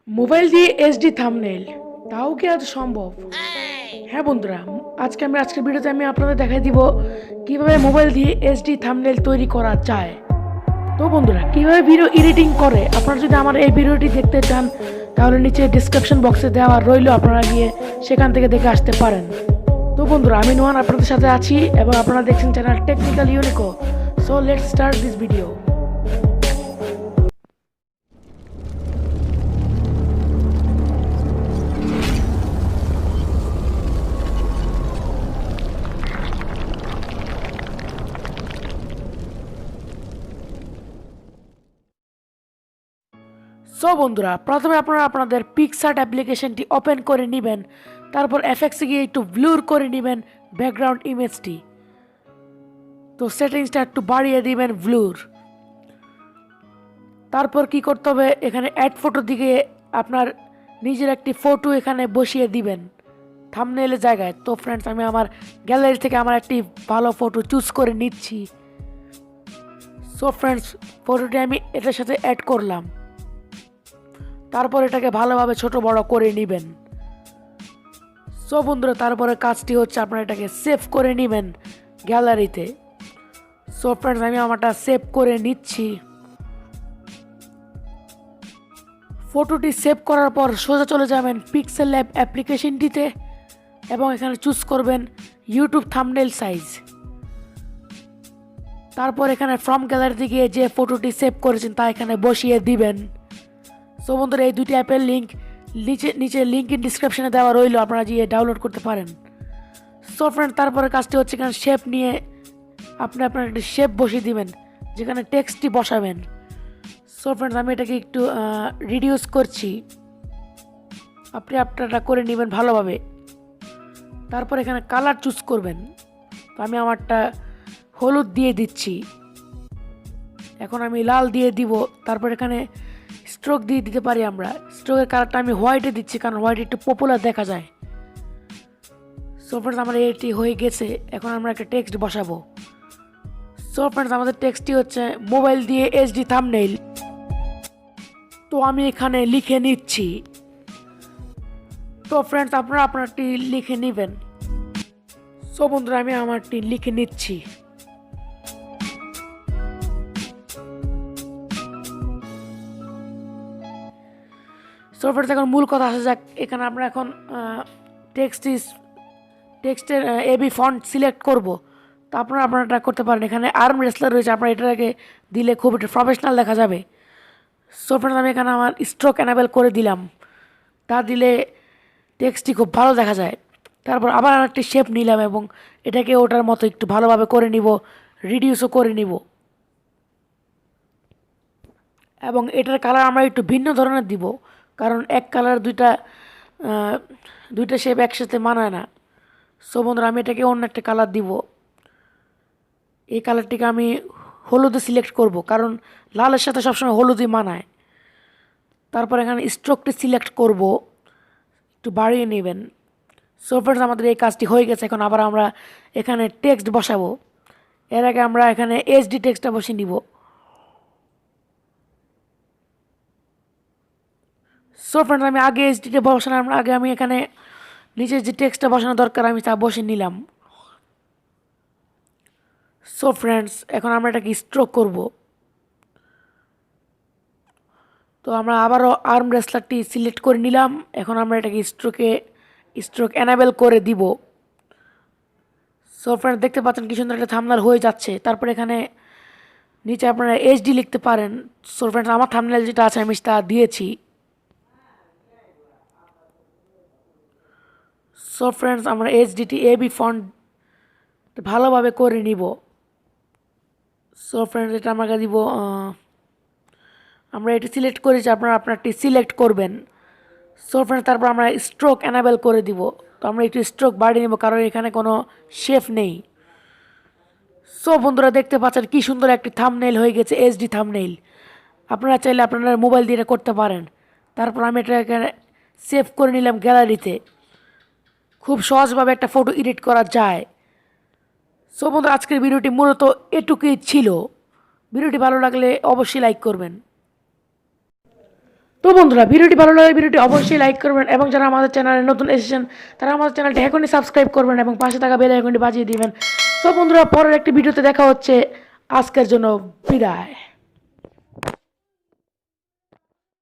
Mobile দিয়ে HD thumbnail, তাও কি আজ সম্ভব? হ্যাঁ বন্ধুরা, আজকের ভিডিওতে আমি আপনাদের দেখাই দিব কিভাবে মোবাইল দিয়ে এইচডি থাম্বনেইল তৈরি করা যায়। তো বন্ধুরা, কিভাবে ভিডিও এডিটিং করে আপনারা যদি আমার এই ভিডিওটি দেখতে চান তাহলে নিচে ডিসক্রিপশন বক্সে দেওয়া রইল, আপনারা গিয়ে সেখান থেকে দেখে আসতে পারেন। তো বন্ধুরা, আমি নোহান আপনাদের সাথে আছি এবং আপনারা দেখছেন channel technical Unico. So let's start this video. So বন্ধুরা, প্রথমে আপনারা আপনাদের পিকসার্ট অ্যাপ্লিকেশনটি ওপেন করে নেবেন, তারপর এফএক্সে গিয়ে একটু ব্লুর করে নেবেন ব্যাকগ্রাউন্ড ইমেজটি। তো সেটিংসটা একটু বাড়িয়ে দিবেন ব্লুর। তারপর কি করতে হবে, এখানে অ্যাড ফটো দিকে আপনার নিজের একটি ফটো এখানে বসিয়ে দিবেন থাম্বনেইলের জায়গায়। তো ফ্রেন্ডস, আমি আমার গ্যালারি থেকে আমার একটি ভালো ফটো চুজ করে নিচ্ছি। সো ফ্রেন্ডস, ফটোটি আমি এটার সাথে অ্যাড করলাম। তারপর এটাকে ভালোভাবে ছোট বড় করে নেবেন। সো বন্ধুরা, তারপরে কাজটি হচ্ছে আপনারা এটাকে সেভ করে নেবেন গ্যালারিতে। সো ফ্রেন্ডস, আমি আমারটা সেভ করে নিচ্ছি। ফটোটি সেভ করার পর সোজা চলে যাবেন পিক্সেল ল্যাব অ্যাপ্লিকেশনটিতে এবং এখানে চুজ করবেন ইউটিউব থাম্বনেইল সাইজ। তারপর এখানে ফ্রম গ্যালারিতে গিয়ে যে ফটোটি সেভ করেছেন তা এখানে বসিয়ে দিবেন। সো বন্ধুরা, এই দুটি অ্যাপের লিঙ্ক নিচে লিঙ্ক ইন ডিসক্রিপশনে দেওয়া রইল, আপনারা গিয়ে ডাউনলোড করতে পারেন। সো ফ্রেন্ড, তারপরে কাজটি হচ্ছে এখানে শেপ নিয়ে আপনি আপনার একটি শেপ বসিয়ে দিবেন যেখানে টেক্সটটি বসাবেন। সো ফ্রেন্ডস, আমি এটাকে একটু রিডিউস করছি, আপনি আপনারটা করে নেবেন ভালোভাবে। তারপর এখানে কালার চুজ করবেন। তো আমি আমারটা হলুদ দিয়ে দিচ্ছি, এখন আমি লাল দিয়ে দিব। তারপর এখানে স্ট্রোক দিয়ে দিতে পারি আমরা। স্ট্রোকের কালারটা আমি হোয়াইটে দিচ্ছি কারণ হোয়াইট একটু পপুলার দেখা যায়। সো ফ্রেন্ডস, আমার এটি হয়ে গেছে। এখন আমরা একটা টেক্সট বসাবো। সো ফ্রেন্ডস, আমাদের টেক্সটটি হচ্ছে মোবাইল দিয়ে এইচডি থাম্বনেইল। তো আমি এখানে লিখে নিচ্ছি। তো ফ্রেন্ডস, আপনারা আপনারটি লিখে নেবেন। সো বন্ধুরা, আমি আমারটি লিখে নিচ্ছি। সো ফ্রেন্ডস, এখন মূল কথা আসা যাক। এখানে আমরা এখন টেক্সটের এবি ফন্ট সিলেক্ট করব। তো আপনারা আপনারটা করতে পারেন। এখানে আর্ম রেসলার রয়েছে, আপনারা এটাকে দিলে খুব একটা প্রফেশনাল দেখা যাবে। সো ফ্রেন্ডস, আমি এখানে আমার স্ট্রোক এনাবেল করে দিলাম, তা দিলে টেক্সটটি খুব ভালো দেখা যায়। তারপর আবার আরেকটি শেপ নিলাম এবং এটাকে ওটার মতো একটু ভালোভাবে করে নিব, রিডিউসও করে নিব। এবং এটার কালার আমরা একটু ভিন্ন ধরনের দিব, কারণ এক কালার দুইটা শেপ একসাথে মানায় না। সো বন্ধুরা, আমি এটাকে অন্য একটা কালার দিব। এই কালারটিকে আমি হলুদে সিলেক্ট করব, কারণ লালের সাথে সবসময় হলুদই মানায়। তারপর এখানে স্ট্রোকটি সিলেক্ট করব, একটু বাড়িয়ে নেবেন। সো ফ্রেন্ডস, আমাদের এই কাজটি হয়ে গেছে। এখন আবার আমরা এখানে টেক্সট বসাবো। এর আগে আমরা এখানে এইচডি টেক্সটটা বসিয়ে নিব। সো ফ্রেন্ডস, আমি আগে এইচডিতে বসানোর আগে আমি এখানে নিচের যে টেক্সটটা বসানো দরকার আমি তা বসিয়ে নিলাম। সো ফ্রেন্ডস, এখন আমরা এটাকে স্ট্রোক করব। তো আমরা আবারও আর্ম রেসলারটি সিলেক্ট করে নিলাম। এখন আমরা এটাকে স্ট্রোক এনাবেল করে দিব। সো ফ্রেন্ডস, দেখতে পাচ্ছেন কি সুন্দর একটা থাম্বনেল হয়ে যাচ্ছে। তারপর এখানে নিচে আপনারা এইচডি লিখতে পারেন। সো ফ্রেন্ডস, আমার থাম্বনেল যেটা আছে আমি তা দিয়েছি। সো ফ্রেন্ডস, আমরা এইচডিটি এবি ফন্ট ভালোভাবে করে নিব। সো ফ্রেন্ডস, এটা আমাকে দিব। আমরা এটি সিলেক্ট করেছি, আপনারা আপনারটি সিলেক্ট করবেন। সো ফ্রেন্ডস, তারপর আমরা স্ট্রোক এনাবেল করে দিব। তো আমরা একটু স্ট্রোক বাড়িয়ে নেব কারণ এখানে কোনো শেপ নেই। সো বন্ধুরা, দেখতে পাচ্ছেন কি সুন্দর একটি থাম্বনেইল হয়ে গেছে, এইচডি থাম্বনেইল। আপনারা চাইলে আপনারা মোবাইল দিয়ে এটা করতে পারেন। তারপর আমি এটা এখানে সেভ করে নিলাম গ্যালারিতে। খুব সহজভাবে একটা ফটো এডিট করা যায়। সো বন্ধুরা, আজকের ভিডিওটি মূলত এটুকুই ছিল। ভিডিওটি ভালো লাগলে অবশ্যই লাইক করবেন। তো বন্ধুরা ভিডিওটি ভালো লাগে ভিডিওটি অবশ্যই লাইক করবেন এবং যারা আমাদের চ্যানেলে নতুন এসেছেন তারা আমাদের চ্যানেলটি এখনই সাবস্ক্রাইব করবেন এবং পাশে থাকা বেল আইকনটি বাজিয়ে দিবেন। তো বন্ধুরা পরের একটি ভিডিওতে দেখা হচ্ছে, আজকের জন্য বিদায়।